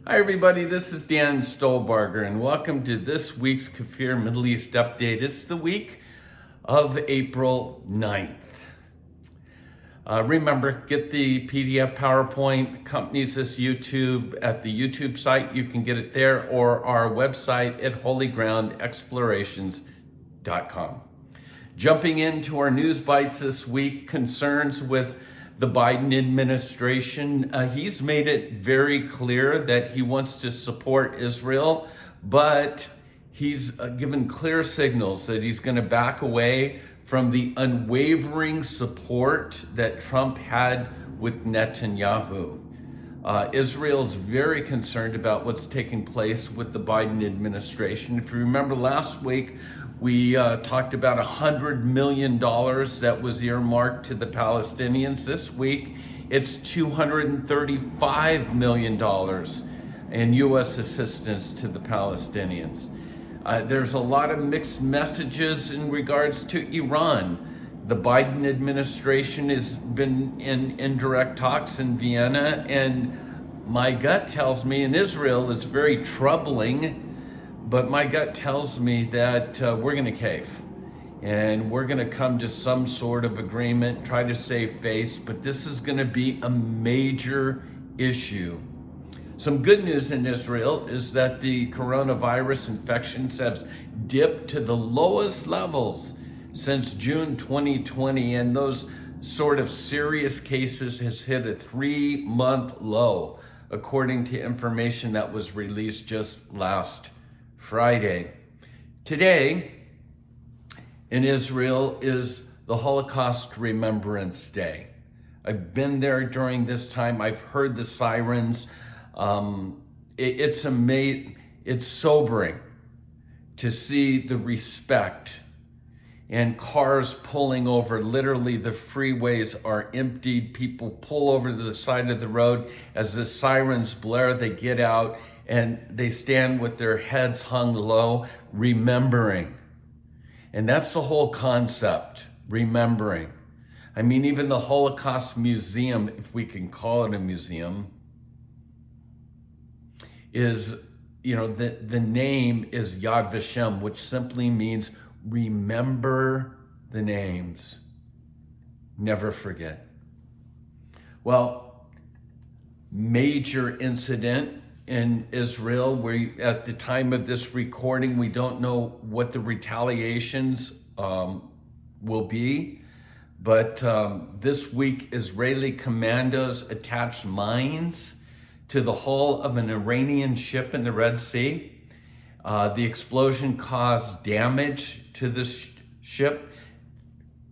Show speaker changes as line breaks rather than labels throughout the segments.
Hi everybody, this is Dan Stolbarger and welcome to this week's KFIR Middle East Update. It's the week of April 9th. Remember, get the PDF PowerPoint, accompanies this YouTube at the YouTube site. You can get it there or our website at holygroundexplorations.com. Jumping into our news bites this week, concerns with the Biden administration. He's made it very clear that he wants to support Israel, but he's given clear signals that he's going to back away from the unwavering support that Trump had with Netanyahu. Israel's very concerned about what's taking place with the Biden administration. If you remember last week, we talked about $100 million that was earmarked to the Palestinians. This week, it's $235 million in U.S. assistance to the Palestinians. There's a lot of mixed messages in regards to Iran. The Biden administration has been in indirect talks in Vienna, and my gut tells me, and Israel is very troubling, but my gut tells me that we're going to cave and we're going to come to some sort of agreement, try to save face, but this is going to be a major issue. Some good news in Israel is that the coronavirus infections have dipped to the lowest levels since June 2020, and those sort of serious cases has hit a 3-month low, according to information that was released just last Friday. Today in Israel is the Holocaust Remembrance Day. I've been there during this time. I've heard the sirens. It's sobering to see the respect and cars pulling over. Literally, the freeways are emptied. People pull over to the side of the road. As the sirens blare, they get out and they stand with their heads hung low, remembering. And that's the whole concept, remembering. I mean, even the Holocaust Museum, if we can call it a museum, is, the name is Yad Vashem, which simply means remember the names, never forget. Well, major incident in Israel, where at the time of this recording, we don't know what the retaliations will be, but this week, Israeli commandos attached mines to the hull of an Iranian ship in the Red Sea. The explosion caused damage to this ship.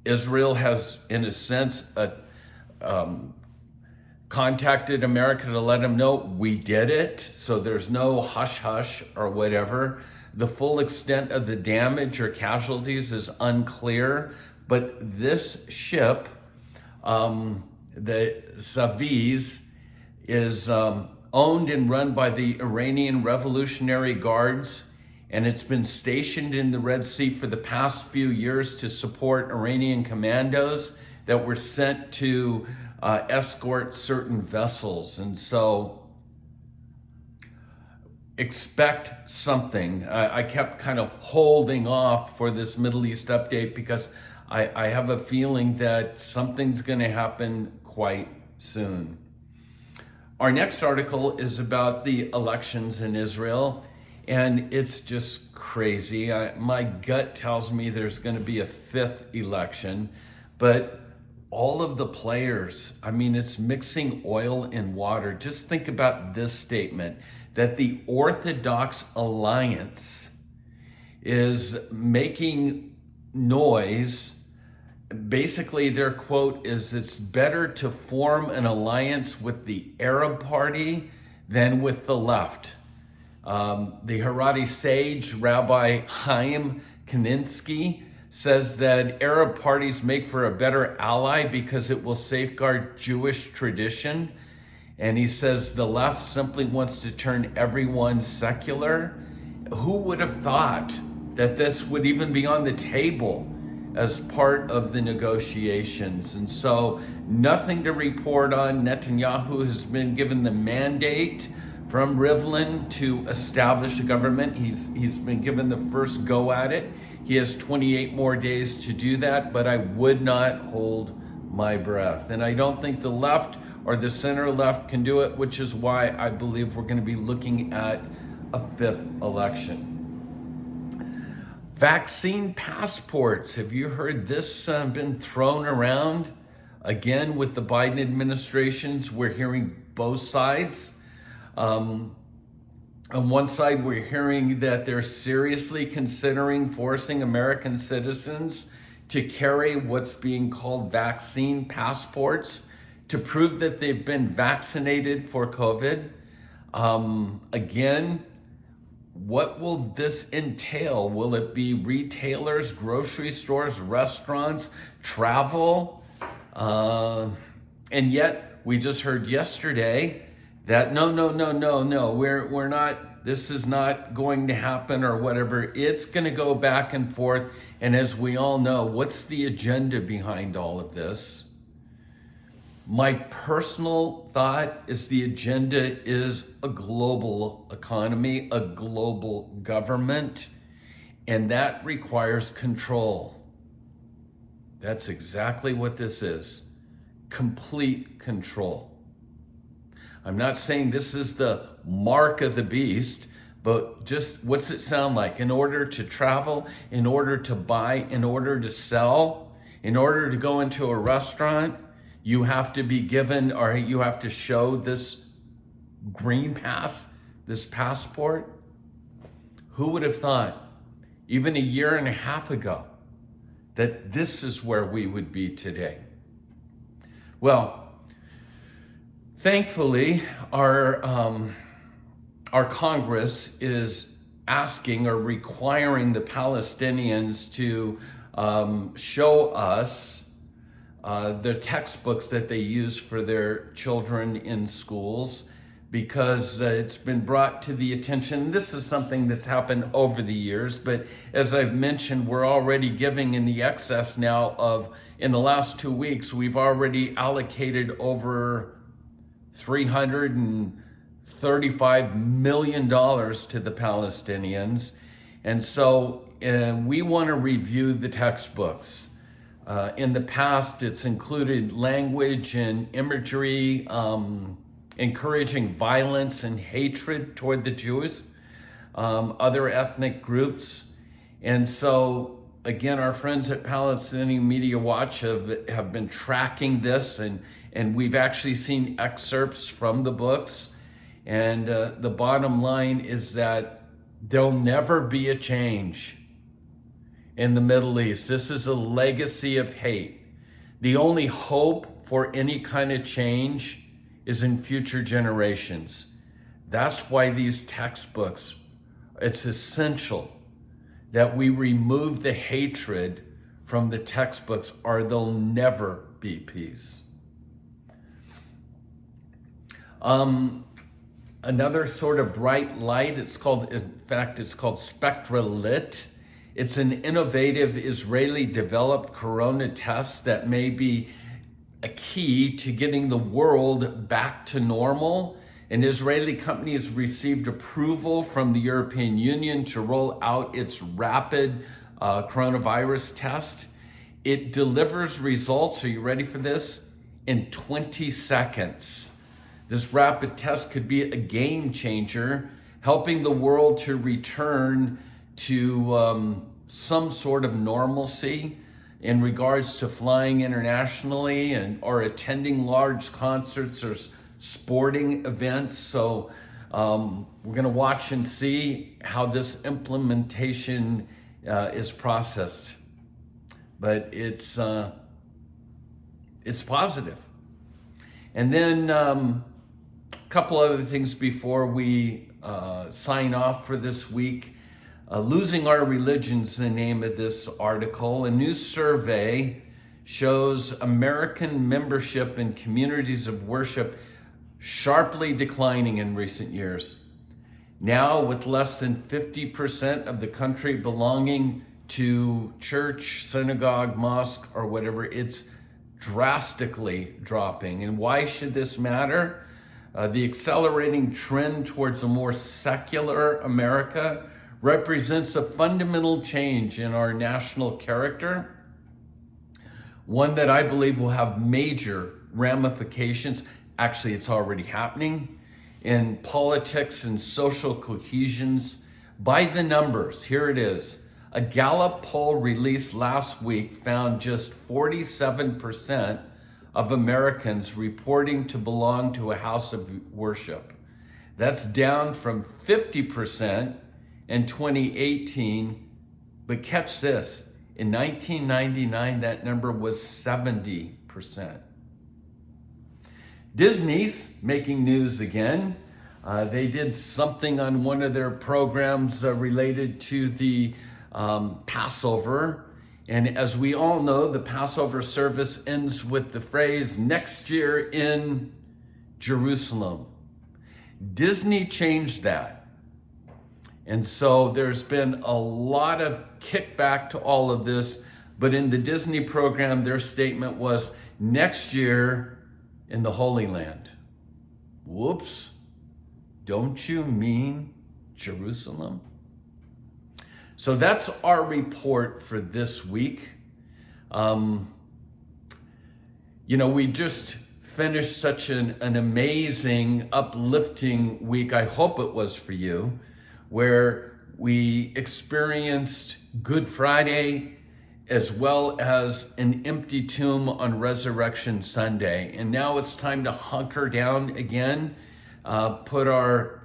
Israel has, in a sense, contacted America to let them know we did it. So there's no hush hush or whatever. The full extent of the damage or casualties is unclear. But this ship, the Saviz, is owned and run by the Iranian Revolutionary Guards, and it's been stationed in the Red Sea for the past few years to support Iranian commandos that were sent to escort certain vessels. And so expect something. I kept kind of holding off for this Middle East update because I have a feeling that something's going to happen quite soon. Our next article is about the elections in Israel, and it's just crazy. My gut tells me there's going to be a 5th election, but all of the players, it's mixing oil and water. Just think about this statement, that the Orthodox Alliance is making noise. Basically, their quote is, it's better to form an alliance with the Arab Party than with the left. The Haredi sage, Rabbi Chaim Kaninsky, says that Arab parties make for a better ally because it will safeguard Jewish tradition. And he says the left simply wants to turn everyone secular. Who would have thought that this would even be on the table as part of the negotiations? And so nothing to report on. Netanyahu has been given the mandate from Rivlin to establish a government. He's been given the first go at it. He has 28 more days to do that, but I would not hold my breath. And I don't think the left or the center left can do it, which is why I believe we're going to be looking at a fifth election. Vaccine passports. Have you heard this been thrown around? Again, with the Biden administrations, we're hearing both sides. On one side, we're hearing that they're seriously considering forcing American citizens to carry what's being called vaccine passports to prove that they've been vaccinated for COVID. Again, what will this entail? Will it be retailers, grocery stores, restaurants, travel? And yet, we just heard yesterday that no, we're not, this is not going to happen or whatever. It's going to go back and forth. And as we all know, what's the agenda behind all of this? My personal thought is the agenda is a global economy, a global government, and that requires control. That's exactly what this is. Complete control. I'm not saying this is the mark of the beast, but just what's it sound like? In order to travel, in order to buy, in order to sell, in order to go into a restaurant, you have to be given, or you have to show this green pass, this passport. Who would have thought, even a year and a half ago, that this is where we would be today? Well, thankfully, our Congress is asking or requiring the Palestinians to show us the textbooks that they use for their children in schools, because it's been brought to the attention. This is something that's happened over the years, but as I've mentioned, we're already giving in the excess now of, in the last 2 weeks, we've already allocated over $335 million to the Palestinians. And so we want to review the textbooks. In the past, it's included language and imagery encouraging violence and hatred toward the Jews, other ethnic groups. And so, again, our friends at Palestinian Media Watch have been tracking this, and we've actually seen excerpts from the books. And the bottom line is that there'll never be a change in the Middle East. This is a legacy of hate. The only hope for any kind of change is in future generations. That's why these textbooks, it's essential that we remove the hatred from the textbooks, or there'll never be peace. Another sort of bright light, it's called SpectraLit. It's an innovative Israeli-developed corona test that may be a key to getting the world back to normal. An Israeli company has received approval from the European Union to roll out its rapid coronavirus test. It delivers results, are you ready for this? In 20 seconds. This rapid test could be a game changer, helping the world to return to some sort of normalcy in regards to flying internationally or attending large concerts or sporting events. So we're going to watch and see how this implementation is processed. But it's positive. And then a couple other things before we sign off for this week. Losing Our Religion's the name of this article. A new survey shows American membership in communities of worship sharply declining in recent years. Now, with less than 50% of the country belonging to church, synagogue, mosque, or whatever, it's drastically dropping. And why should this matter? The accelerating trend towards a more secular America represents a fundamental change in our national character, one that I believe will have major ramifications. Actually, it's already happening in politics and social cohesions. By the numbers, here it is. A Gallup poll released last week found just 47% of Americans reporting to belong to a house of worship. That's down from 50% in 2018, but catch this, in 1999 that number was 70%. Disney's making news again. They did something on one of their programs related to the Passover. And as we all know, the Passover service ends with the phrase, next year in Jerusalem. Disney changed that. And so there's been a lot of kickback to all of this. But in the Disney program, their statement was, next year in the Holy Land. Whoops. Don't you mean Jerusalem? So that's our report for this week. We just finished such an amazing, uplifting week. I hope it was for you, where we experienced Good Friday as well as an empty tomb on Resurrection Sunday. And now it's time to hunker down again, put our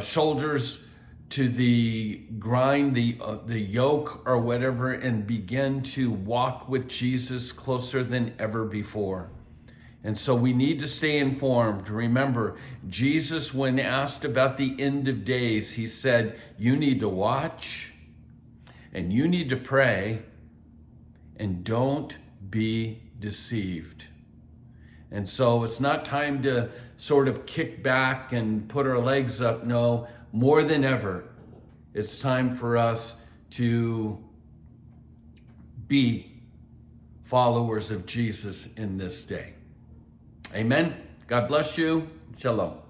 shoulders to the grind, the yoke or whatever, and begin to walk with Jesus closer than ever before. And so we need to stay informed. Remember, Jesus, when asked about the end of days, he said, you need to watch and you need to pray and don't be deceived. And so it's not time to sort of kick back and put our legs up. No, more than ever, it's time for us to be followers of Jesus in this day. Amen. God bless you. Shalom.